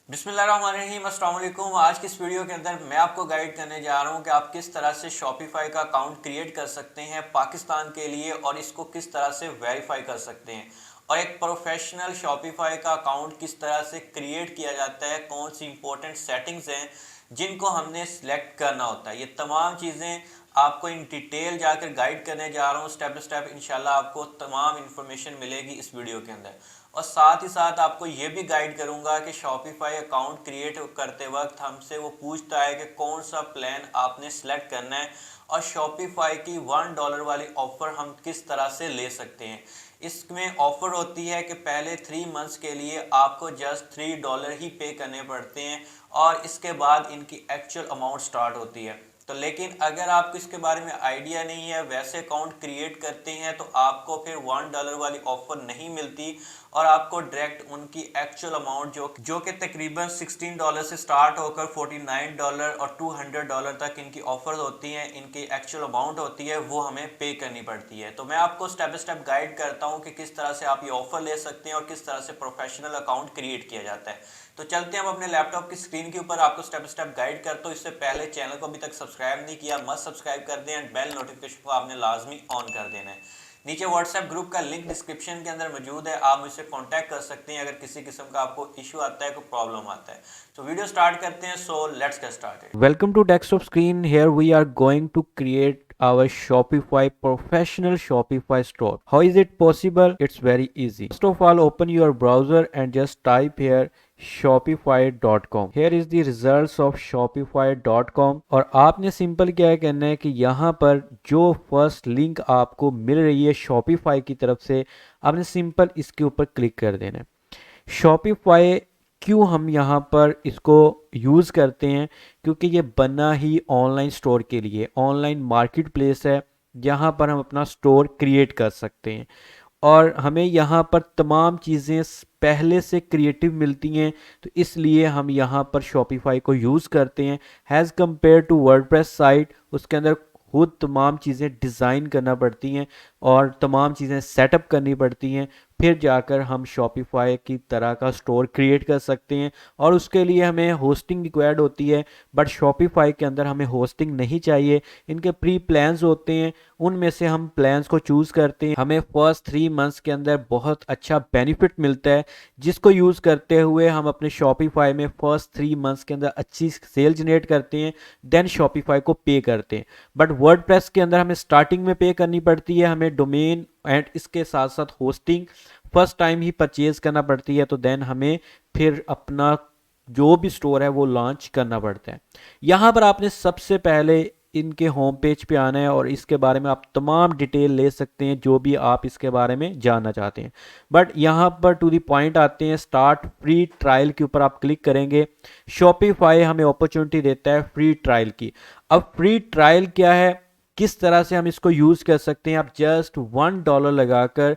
बिस्मिल्लाहिर्रहमानिर्रहीम, अस्सलाम वालेकुम। आज की इस वीडियो के अंदर मैं आपको गाइड करने जा रहा हूं कि आप किस तरह से शॉपिफाई का अकाउंट क्रिएट कर सकते हैं पाकिस्तान के लिए और इसको किस तरह से वेरीफाई कर सकते हैं और एक प्रोफेशनल शॉपिफाई का अकाउंट किस तरह से क्रिएट किया जाता है, कौन सी इंपॉर्टेंट सेटिंग्स हैं जिनको हमने सिलेक्ट करना होता है। ये तमाम चीज़ें आपको इन डिटेल जाकर गाइड करने जा रहा हूँ स्टेप बाय स्टेप। इंशाल्लाह आपको तमाम इन्फॉर्मेशन मिलेगी इस वीडियो के अंदर और साथ ही साथ आपको ये भी गाइड करूंगा कि शॉपिफाई अकाउंट क्रिएट करते वक्त हमसे वो पूछता है कि कौन सा प्लान आपने सेलेक्ट करना है और शॉपिफाई की $1 वाली ऑफ़र हम किस तरह से ले सकते हैं। इसमें ऑफ़र होती है कि पहले 3 मंथ्स के लिए आपको जस्ट $3 ही पे करने पड़ते हैं और इसके बाद इनकी एक्चुअल अमाउंट स्टार्ट होती है। तो लेकिन अगर आपको इसके बारे में आइडिया नहीं है, वैसे अकाउंट क्रिएट करते हैं तो आपको फिर $1 वाली ऑफर नहीं मिलती और आपको डायरेक्ट उनकी एक्चुअल अमाउंट जो कि तकरीबन $16 से स्टार्ट होकर $49 और $200 तक इनकी ऑफर होती हैं, इनकी एक्चुअल अमाउंट होती है, वो हमें पे करनी पड़ती है। तो मैं आपको स्टेप बाय स्टेप गाइड करता हूँ कि किस तरह से आप ये ऑफर ले सकते हैं और किस तरह से प्रोफेशनल अकाउंट क्रिएट किया जाता है। तो चलते हैं हम अपने लैपटॉप की स्क्रीन के ऊपर, आपको स्टेप बाय स्टेप गाइड करता हूँ। इससे पहले चैनल को अभी तक सब्सक्राइब नहीं किया, मस्त सब्सक्राइब कर दें एंड बेल नोटिफिकेशन को आपने लाजमी ऑन कर देना है। नीचे व्हाट्सएप ग्रुप का लिंक डिस्क्रिप्शन के अंदर मौजूद है, आप मुझसे कांटेक्ट कर सकते हैं अगर किसी किस्म का आपको इशू आता है, कोई प्रॉब्लम आता है। तो वीडियो स्टार्ट करते हैं। So let's get started. Welcome to desktop screen. Here we are going to create our Shopify professional Shopify store. How is it possible? It's very easy. First of all, open your browser and just type here shopify.com. Here is the results of shopify.com और आपने simple क्या करना है कि यहाँ पर जो first link आपको मिल रही है Shopify की तरफ से, आपने सिंपल इसके ऊपर क्लिक कर देना है। शॉपिफाई क्यों हम यहाँ पर इसको यूज़ करते हैं, क्योंकि ये बना ही ऑनलाइन स्टोर के लिए, ऑनलाइन मार्केट प्लेस है जहाँ पर हम अपना स्टोर क्रिएट कर सकते हैं और हमें यहाँ पर तमाम चीज़ें पहले से क्रिएटिव मिलती हैं। तो इसलिए हम यहाँ पर शॉपिफाई को यूज़ करते हैं as compare to WordPress site. उसके अंदर खुद तमाम चीज़ें डिज़ाइन करना पड़ती हैं और तमाम चीज़ें सेटअप करनी पड़ती हैं, फिर जाकर हम शॉपिफाई की तरह का स्टोर क्रिएट कर सकते हैं और उसके लिए हमें होस्टिंग रिक्वायर्ड होती है। बट शॉपिफाई के अंदर हमें होस्टिंग नहीं चाहिए, इनके प्री प्लान्स होते हैं, उनमें से हम प्लान्स को चूज़ करते हैं। हमें फर्स्ट 3 मंथ्स के अंदर बहुत अच्छा बेनिफिट मिलता है, जिसको यूज़ करते हुए हम अपने शॉपिफाई में फर्स्ट 3 मंथ्स के अंदर अच्छी सेल जनरेट करते हैं, देन शॉपिफाई को पे करते हैं। बट वर्डप्रेस के अंदर हमें स्टार्टिंग में पे करनी पड़ती है, हमें डोमेन एंड इसके साथ साथ होस्टिंग फर्स्ट टाइम ही परचेज करना पड़ती है। तो देन हमें फिर अपना जो भी स्टोर है वो लॉन्च करना पड़ता है। यहाँ पर आपने सबसे पहले इनके होम पेज पे आना है और इसके बारे में आप तमाम डिटेल ले सकते हैं जो भी आप इसके बारे में जानना चाहते हैं। बट यहाँ पर टू दी पॉइंट आते हैं, स्टार्ट फ्री ट्रायल के ऊपर आप क्लिक करेंगे। शॉपिफाई हमें अपॉर्चुनिटी देता है फ्री ट्रायल की। अब फ्री ट्रायल क्या है, किस तरह से हम इसको यूज़ कर सकते हैं, आप जस्ट $1 लगाकर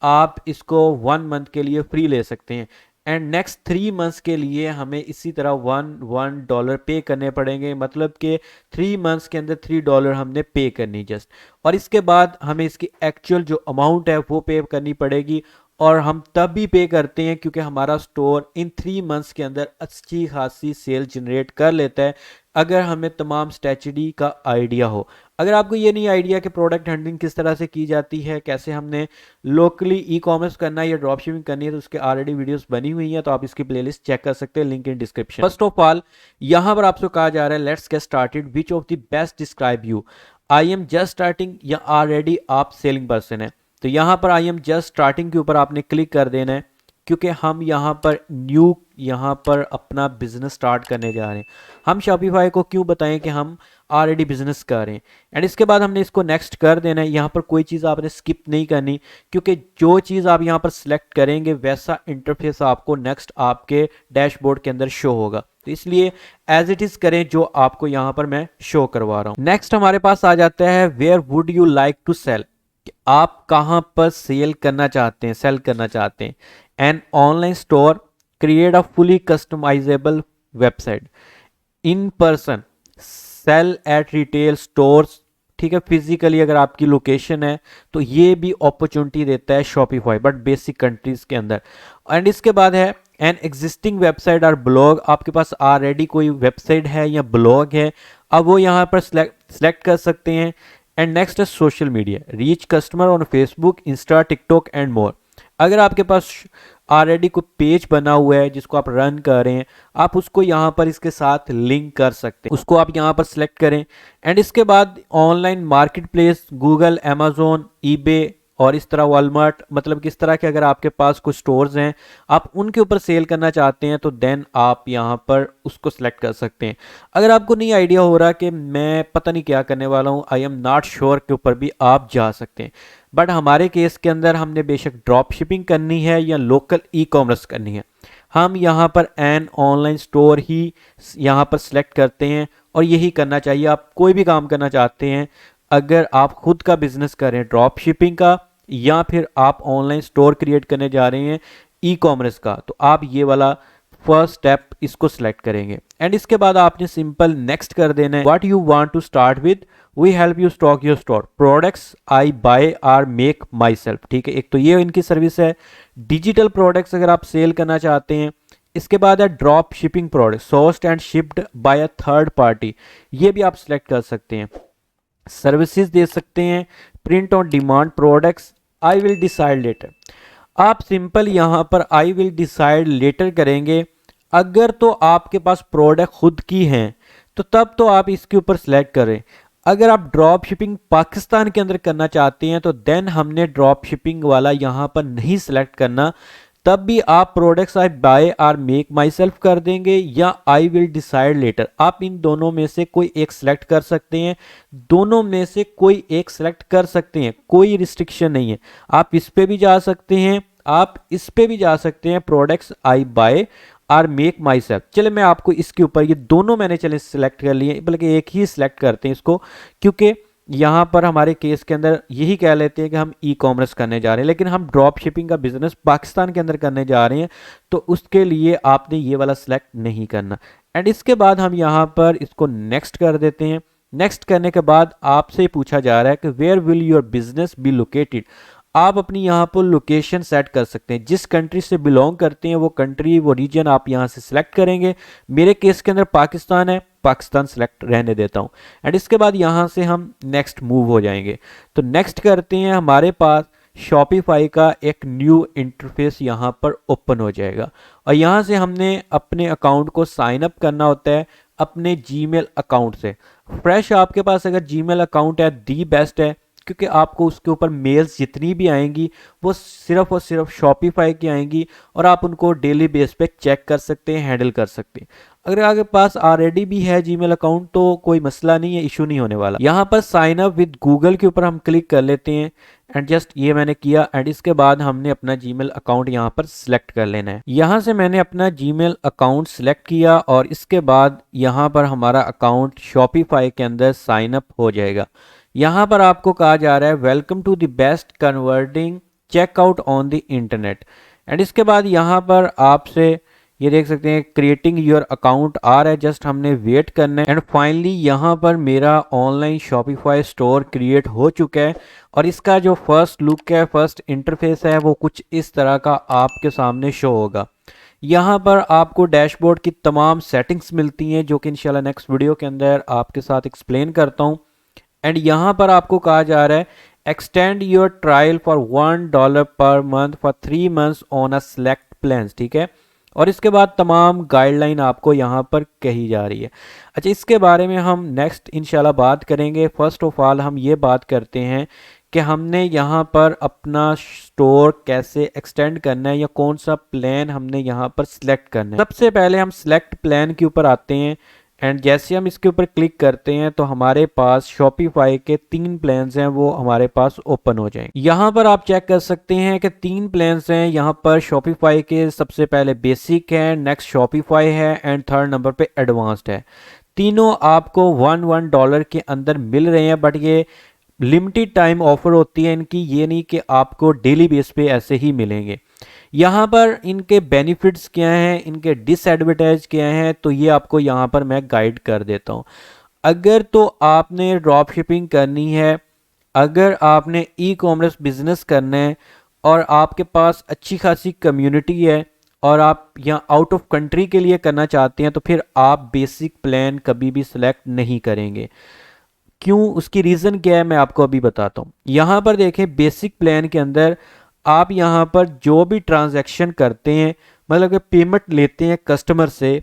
आप इसको 1 मंथ के लिए फ्री ले सकते हैं एंड नेक्स्ट 3 मंथ्स के लिए हमें इसी तरह $1 पे करने पड़ेंगे। मतलब कि 3 मंथ्स के अंदर $3 हमने पे करनी जस्ट, और इसके बाद हमें इसकी एक्चुअल जो अमाउंट है वो पे करनी पड़ेगी। और हम तब भी पे करते हैं क्योंकि हमारा स्टोर इन 3 मंथ्स के अंदर अच्छी खासी सेल जनरेट कर लेता है, अगर हमें तमाम स्ट्रेटजी का आइडिया हो। अगर आपको ये नहीं आइडिया कि प्रोडक्ट हैंडलिंग किस तरह से की जाती है, कैसे हमने लोकली ई कॉमर्स करना है या ड्रॉप शिपिंग करनी है, तो उसके ऑलरेडी वीडियोस बनी हुई हैं, तो आप इसकी प्लेलिस्ट चेक कर सकते हैं, link in description. First of all यहाँ पर आपसे कहा जा रहा है let's get started, which of the best describe you, I am just starting या ऑलरेडी आप सेलिंग पर्सन है। तो यहाँ पर आई एम जस्ट स्टार्टिंग के ऊपर आपने क्लिक कर देना है, क्योंकि हम यहाँ पर न्यू यहाँ पर अपना बिजनेस स्टार्ट करने जा रहे हैं। हम शॉपिफाई को क्यों बताएं कि हम ऑलरेडी बिजनेस कर रहे हैं, एंड इसके बाद हमने इसको नेक्स्ट कर देना है। यहाँ पर कोई चीज़ आपने स्किप नहीं करनी, क्योंकि जो चीज़ आप यहाँ पर सिलेक्ट करेंगे वैसा इंटरफेस आपको नेक्स्ट आपके डैशबोर्ड के अंदर शो होगा। तो इसलिए एज इट इज़ करें जो आपको यहाँ पर मैं शो करवा रहा हूँ। नेक्स्ट हमारे पास आ जाता है where would you like to sell, आप कहां पर सेल करना चाहते हैं, सेल करना चाहते हैं। An online store, create a fully customisable website, in person, sell at retail stores. ठीक है, फिजिकली अगर आपकी लोकेशन है तो ये भी अपॉर्चुनिटी देता है शॉपिफाई, बट बेसिक कंट्रीज के अंदर। एंड इसके बाद है एन एग्जिस्टिंग वेबसाइट और ब्लॉग, आपके पास ऑलरेडी कोई वेबसाइट है या ब्लॉग है, अब वो यहाँ पर सेलेक्ट कर सकते हैं। एंड नेक्स्ट है social media, reach customer on Facebook, Insta, TikTok and more. अगर आपके पास ऑलरेडी कोई पेज बना हुआ है जिसको आप रन कर रहे हैं, आप उसको यहाँ पर इसके साथ लिंक कर सकते हैं, उसको आप यहाँ पर सिलेक्ट करें। एंड इसके बाद online market place, Google, Amazon, eBay और इस तरह वॉलमार्ट, मतलब किस तरह के अगर आपके पास कुछ स्टोर्स हैं आप उनके ऊपर सेल करना चाहते हैं तो देन आप यहाँ पर उसको सिलेक्ट कर सकते हैं। अगर आपको नहीं आइडिया हो रहा कि मैं पता नहीं क्या करने वाला हूँ, आई एम नॉट श्योर के ऊपर भी आप जा सकते हैं। बट हमारे केस के अंदर हमने बेशक ड्रॉप शिपिंग करनी है या लोकल ई कॉमर्स करनी है, हम यहाँ पर एन ऑनलाइन स्टोर ही यहाँ पर सिलेक्ट करते हैं और यही करना चाहिए। आप कोई भी काम करना चाहते हैं, अगर आप खुद का बिजनेस करें ड्रॉप शिपिंग का या फिर आप ऑनलाइन स्टोर क्रिएट करने जा रहे हैं ई कॉमर्स का, तो आप ये वाला फर्स्ट स्टेप इसको सिलेक्ट करेंगे। एंड इसके बाद आपने सिंपल नेक्स्ट कर देना है। What you want to start with, we help you stock your store, products I buy or make myself. ठीक है, एक तो ये इनकी सर्विस है। डिजिटल प्रोडक्ट्स अगर आप सेल करना चाहते हैं। इसके बाद है drop shipping product, sourced and shipped by a third party, ये भी आप सिलेक्ट कर सकते हैं। सर्विसेज दे सकते हैं, print on demand products, I will decide letter. आप सिंपल यहाँ पर आई विल डिसाइड लेटर करेंगे। अगर तो आपके पास प्रोडक्ट खुद की हैं तो तब तो आप इसके ऊपर सेलेक्ट करें। अगर आप ड्रॉप शिपिंग पाकिस्तान के अंदर करना चाहते हैं तो देन हमने ड्रॉप शिपिंग वाला यहाँ पर नहीं सिलेक्ट करना, तब भी आप products I buy or make myself कर देंगे या आई विल डिसाइड लेटर, आप इन दोनों में से कोई एक सिलेक्ट कर सकते हैं। दोनों में से कोई एक सिलेक्ट कर सकते हैं, कोई रिस्ट्रिक्शन नहीं है। आप इस पे भी जा सकते हैं, आप इस पे भी जा सकते हैं, products I buy or make myself. चले मैं आपको इसके ऊपर, ये दोनों मैंने चले सिलेक्ट कर लिए, बल्कि एक ही सिलेक्ट करते हैं इसको, क्योंकि यहाँ पर हमारे केस के अंदर यही कह लेते हैं कि हम ई कॉमर्स करने जा रहे हैं, लेकिन हम ड्रॉप शिपिंग का बिजनेस पाकिस्तान के अंदर करने जा रहे हैं, तो उसके लिए आपने ये वाला सिलेक्ट नहीं करना। एंड इसके बाद हम यहाँ पर इसको नेक्स्ट कर देते हैं। नेक्स्ट करने के बाद आपसे पूछा जा रहा है कि where will your business be located. आप अपनी यहाँ पर लोकेशन सेट कर सकते हैं, जिस कंट्री से बिलोंग करते हैं वो कंट्री, वो रीजन आप यहाँ से सिलेक्ट करेंगे। मेरे केस के अंदर पाकिस्तान है, पाकिस्तान सेलेक्ट रहने देता हूँ। एंड इसके बाद यहाँ से हम नेक्स्ट मूव हो जाएंगे। तो नेक्स्ट करते हैं, हमारे पास शॉपिफाई का एक न्यू इंटरफेस यहाँ पर ओपन हो जाएगा और यहाँ से हमने अपने अकाउंट को साइन अप करना होता है अपने जीमेल अकाउंट से। फ्रेश आपके पास अगर जीमेल अकाउंट है दी बेस्ट है, क्योंकि आपको उसके ऊपर मेल्स जितनी भी आएंगी वो सिर्फ और सिर्फ शॉपिफाई की आएंगी और आप उनको डेली बेस पे चेक कर सकते हैं, हैंडल कर सकते हैं। अगर आपके पास ऑलरेडी भी है जीमेल अकाउंट तो कोई मसला नहीं है, इशू नहीं होने वाला। यहाँ पर साइन अप विद गूगल के ऊपर हम क्लिक कर लेते हैं एंड जस्ट ये मैंने किया। एंड इसके बाद हमने अपना जीमेल अकाउंट यहाँ पर सिलेक्ट कर लेना है। यहाँ से मैंने अपना जीमेल अकाउंट सिलेक्ट किया और इसके बाद यहाँ पर हमारा अकाउंट शॉपिफाई के अंदर साइन अप हो जाएगा। यहाँ पर आपको कहा जा रहा है welcome to the best converting checkout on the internet. And इसके बाद यहाँ पर आपसे ये देख सकते हैं क्रिएटिंग योर अकाउंट आ रहा है, जस्ट हमने वेट करना है। एंड फाइनली यहाँ पर मेरा ऑनलाइन शॉपिफाई स्टोर क्रिएट हो चुका है और इसका जो फर्स्ट लुक है, फर्स्ट इंटरफेस है, वो कुछ इस तरह का आपके सामने शो होगा। यहाँ पर आपको डैशबोर्ड की तमाम सेटिंग्स मिलती हैं जो कि इंशाल्लाह नेक्स्ट वीडियो के अंदर आपके साथ एक्सप्लेन करता हूँ। एंड यहाँ पर आपको कहा जा रहा है extend your trial for $1 per month for 3 months on a select plans. ठीक है, और इसके बाद तमाम गाइडलाइन आपको यहाँ पर कही जा रही है। अच्छा, इसके बारे में हम नेक्स्ट इंशाल्लाह बात करेंगे। फर्स्ट ऑफ ऑल हम ये बात करते हैं कि हमने यहाँ पर अपना स्टोर कैसे एक्सटेंड करना है या कौन सा प्लान हमने यहाँ पर सिलेक्ट करना है। सबसे पहले हम सिलेक्ट प्लान के ऊपर आते हैं एंड जैसे हम इसके ऊपर क्लिक करते हैं तो हमारे पास शॉपिफाई के 3 प्लान्स हैं वो हमारे पास ओपन हो जाएंगे। यहाँ पर आप चेक कर सकते हैं कि 3 प्लान्स हैं यहाँ पर शॉपिफाई के। सबसे पहले बेसिक है, नेक्स्ट शॉपिफाई है एंड थर्ड नंबर पे एडवांस्ड है। तीनों आपको $1 के अंदर मिल रहे हैं, बट ये लिमिटेड टाइम ऑफर होती है इनकी, ये नहीं कि आपको डेली बेस पे ऐसे ही मिलेंगे। यहाँ पर इनके बेनिफिट्स क्या हैं, इनके डिसएडवांटेज क्या हैं, तो ये आपको यहाँ पर मैं गाइड कर देता हूँ। अगर तो आपने ड्रॉप शिपिंग करनी है, अगर आपने ई कॉमर्स बिजनेस करना है और आपके पास अच्छी खासी कम्युनिटी है, और आप यहाँ आउट ऑफ कंट्री के लिए करना चाहते हैं तो फिर आप बेसिक प्लान कभी भी सिलेक्ट नहीं करेंगे। क्यों, उसकी रीज़न क्या है मैं आपको अभी बताता हूँ। यहाँ पर देखें बेसिक प्लान के अंदर आप यहाँ पर जो भी ट्रांजैक्शन करते हैं, मतलब कि पेमेंट लेते हैं कस्टमर से,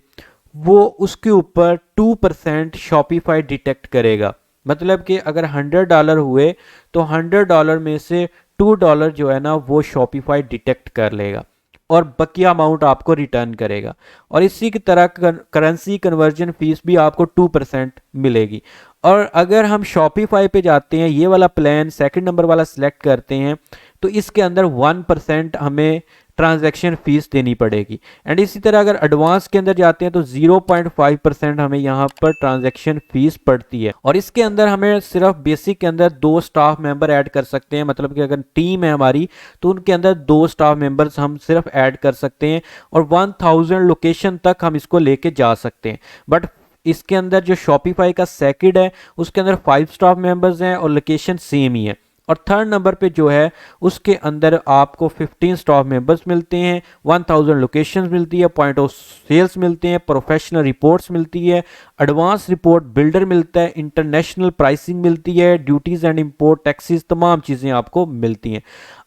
वो उसके ऊपर 2% शॉपिफाई डिटेक्ट करेगा। मतलब कि अगर $100 हुए तो $100 में से $2 जो है ना वो शॉपिफाई डिटेक्ट कर लेगा और बकिया अमाउंट आपको रिटर्न करेगा। और इसी की तरह करेंसी कन्वर्जन फीस भी आपको 2% मिलेगी। और अगर हम शॉपिफाई पे जाते हैं, ये वाला प्लान सेकंड नंबर वाला सिलेक्ट करते हैं, तो इसके अंदर 1% हमें ट्रांजैक्शन फीस देनी पड़ेगी। एंड इसी तरह अगर एडवांस के अंदर जाते हैं तो 0.5% हमें यहाँ पर ट्रांजैक्शन फीस पड़ती है। और इसके अंदर हमें सिर्फ बेसिक के अंदर 2 स्टाफ मेंबर ऐड कर सकते हैं, मतलब कि अगर टीम है हमारी तो उनके अंदर 2 स्टाफ मेंबर्स हम सिर्फ ऐड कर सकते हैं और 1000 लोकेशन तक हम इसको लेके जा सकते हैं। बट इसके अंदर जो शॉपिफाई का सेकंड है उसके अंदर 5 स्टाफ मेंबर्स हैं और लोकेशन सेम ही है। और थर्ड नंबर पे जो है उसके अंदर आपको 15 स्टाफ मेंबर्स मिलते हैं, 1000 लोकेशंस मिलती है, पॉइंट ऑफ सेल्स मिलते हैं, प्रोफेशनल रिपोर्ट्स मिलती है, एडवांस रिपोर्ट बिल्डर मिलता है, इंटरनेशनल प्राइसिंग मिलती है, ड्यूटीज़ एंड इंपोर्ट टैक्सेस, तमाम चीज़ें आपको मिलती हैं।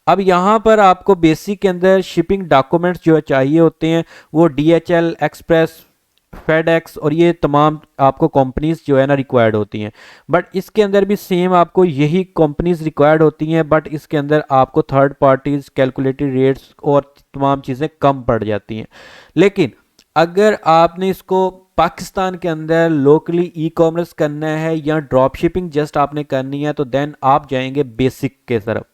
अब यहाँ पर आपको बेसिक के अंदर शिपिंग डॉक्यूमेंट्स जो चाहिए होते हैं वो DHL, एक्सप्रेस, फेडेक्स और ये तमाम आपको कंपनीज जो है ना रिक्वायर्ड होती हैं। बट इसके अंदर भी सेम आपको यही कंपनीज रिक्वायर्ड होती हैं, बट इसके अंदर आपको थर्ड पार्टीज कैलकुलेटेड रेट्स और तमाम चीज़ें कम पड़ जाती हैं। लेकिन अगर आपने इसको पाकिस्तान के अंदर लोकली ई कॉमर्स करना है या ड्रॉप शिपिंग जस्ट आपने करनी है तो देन आप जाएंगे बेसिक के तरफ,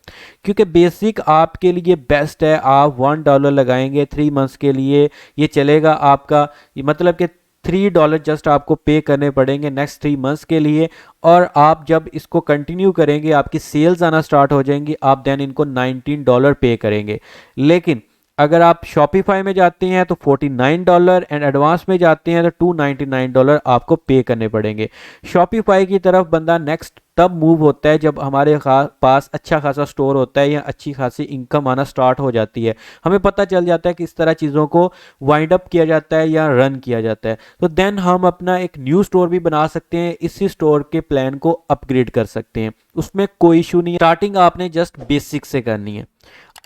क्योंकि बेसिक आपके लिए बेस्ट है। आप $1 लगाएंगे 3 मंथ्स के लिए, ये चलेगा आपका, मतलब कि $3 जस्ट आपको पे करने पड़ेंगे नेक्स्ट 3 मंथ्स के लिए। और आप जब इसको कंटिन्यू करेंगे आपकी सेल्स आना स्टार्ट हो जाएंगी, आप देन इनको $19 पे करेंगे। लेकिन अगर आप शॉपिफाई में जाते हैं तो $49 एंड एडवांस में जाते हैं तो $299 आपको पे करने पड़ेंगे। शॉपिफाई की तरफ बंदा नेक्स्ट तब मूव होता है जब हमारे पास अच्छा खासा स्टोर होता है या अच्छी खासी इनकम आना स्टार्ट हो जाती है, हमें पता चल जाता है कि इस तरह चीज़ों को वाइंड अप किया जाता है या रन किया जाता है, तो देन हम अपना एक न्यू स्टोर भी बना सकते हैं, इसी स्टोर के प्लान को अपग्रेड कर सकते हैं, उसमें कोई इशू नहीं है। स्टार्टिंग आपने जस्ट बेसिक से करनी है।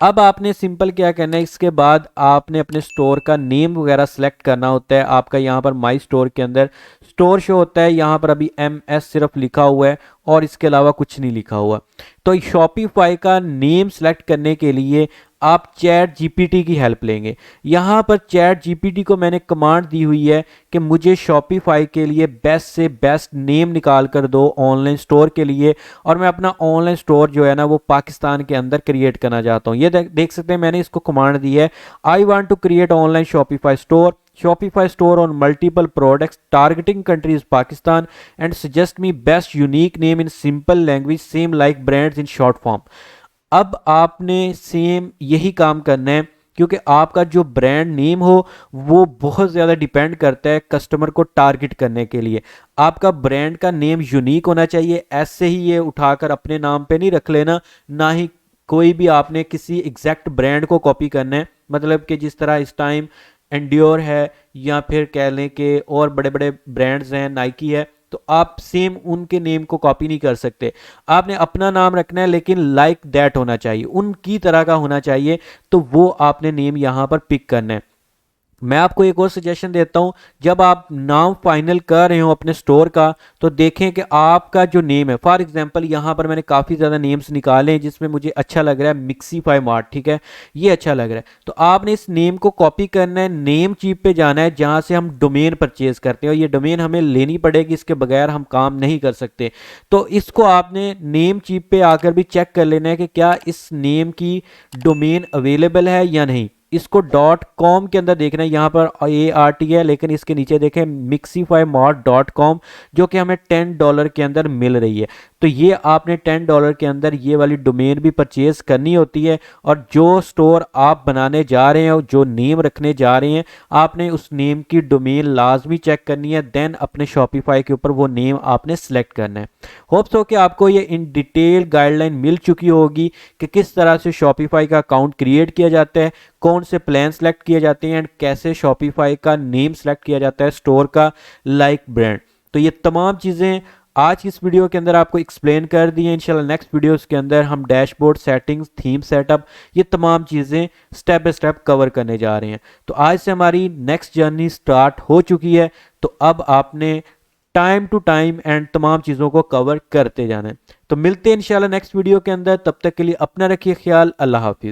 अब आपने सिंपल क्या करना है, इसके बाद आपने अपने स्टोर का नेम वगैरह सेलेक्ट करना होता है। आपका यहाँ पर माई स्टोर के अंदर स्टोर शो होता है, यहाँ पर अभी MS सिर्फ लिखा हुआ है और इसके अलावा कुछ नहीं लिखा हुआ। तो शॉपिफाई का नेम सेलेक्ट करने के लिए आप चैट GPT की हेल्प लेंगे। यहाँ पर चैट GPT को मैंने कमांड दी हुई है कि मुझे शॉपिफाई के लिए बेस्ट से बेस्ट नेम निकाल कर दो ऑनलाइन स्टोर के लिए, और मैं अपना ऑनलाइन स्टोर जो है ना वो पाकिस्तान के अंदर क्रिएट करना चाहता हूँ। ये देख सकते हैं मैंने इसको कमांड दी है, I want to create online Shopify store, Shopify store on multiple products targeting countries Pakistan and suggest me best unique name in simple language same like brands in short form। अब आपने same यही काम करना है, क्योंकि आपका जो brand name हो वो बहुत ज़्यादा डिपेंड करता है कस्टमर को टारगेट करने के लिए। आपका ब्रांड का नेम यूनिक होना चाहिए, ऐसे ही ये उठाकर अपने नाम पे नहीं रख लेना, ना ही कोई भी आपने किसी एग्जैक्ट ब्रांड को कॉपी करना है। मतलब कि जिस तरह इस टाइम एंड्योर है या फिर कह लें कि और बड़े बड़े ब्रांड्स हैं, नाइकी है, तो आप सेम उनके नेम को कॉपी नहीं कर सकते। आपने अपना नाम रखना है लेकिन लाइक दैट होना चाहिए, उनकी तरह का होना चाहिए, तो वो आपने नेम यहाँ पर पिक करना है। मैं आपको एक और सजेशन देता हूं, जब आप नाम फाइनल कर रहे हो अपने स्टोर का तो देखें कि आपका जो नेम है, फॉर एग्जांपल यहाँ पर मैंने काफ़ी ज़्यादा नेम्स निकाले हैं जिसमें मुझे अच्छा लग रहा है मिक्सीफाई मार्ट, ठीक है, ये अच्छा लग रहा है, तो आपने इस नेम को कॉपी करना है, नेम चीप पे जाना है जहाँ से हम डोमेन परचेज करते हैं, और ये डोमेन हमें लेनी पड़ेगी, इसके बगैर हम काम नहीं कर सकते। तो इसको आपने नेम चीप पे आकर भी चेक कर लेना है कि क्या इस नेम की डोमेन अवेलेबल है या नहीं। इसको .com के अंदर देखना है, यहाँ पर ART है लेकिन इसके नीचे देखें mixifymart.com जो कि हमें $10 के अंदर मिल रही है। तो ये आपने $10 के अंदर ये वाली डोमेन भी परचेज करनी होती है, और जो स्टोर आप बनाने जा रहे हैं, जो नेम रखने जा रहे हैं, आपने उस नेम की डोमेन लाजमी चेक करनी है, देन अपने शॉपिफाई के ऊपर वो नेम आपने सेलेक्ट करना है। होप्स हो कि आपको ये इन डिटेल गाइडलाइन मिल चुकी होगी कि किस तरह से शॉपिफाई का अकाउंट क्रिएट किया जाता है। कौन से प्लान सेलेक्ट किए जाते हैं एंड कैसे शॉपिफाई का नेम सेलेक्ट किया जाता है स्टोर का, लाइक ब्रांड। तो ये तमाम चीज़ें आज की इस वीडियो के अंदर आपको एक्सप्लेन कर दी है। इंशाल्लाह नेक्स्ट वीडियोस के अंदर हम डैशबोर्ड सेटिंग्स, थीम सेटअप, ये तमाम चीज़ें स्टेप बाय स्टेप कवर करने जा रहे हैं। तो आज से हमारी नेक्स्ट जर्नी स्टार्ट हो चुकी है, तो अब आपने टाइम टू टाइम एंड तमाम चीज़ों को कवर करते जाना है। तो मिलते हैं इंशाल्लाह नेक्स्ट वीडियो के अंदर, तब तक के लिए अपना रखिए ख्याल। अल्लाह हाफिज़।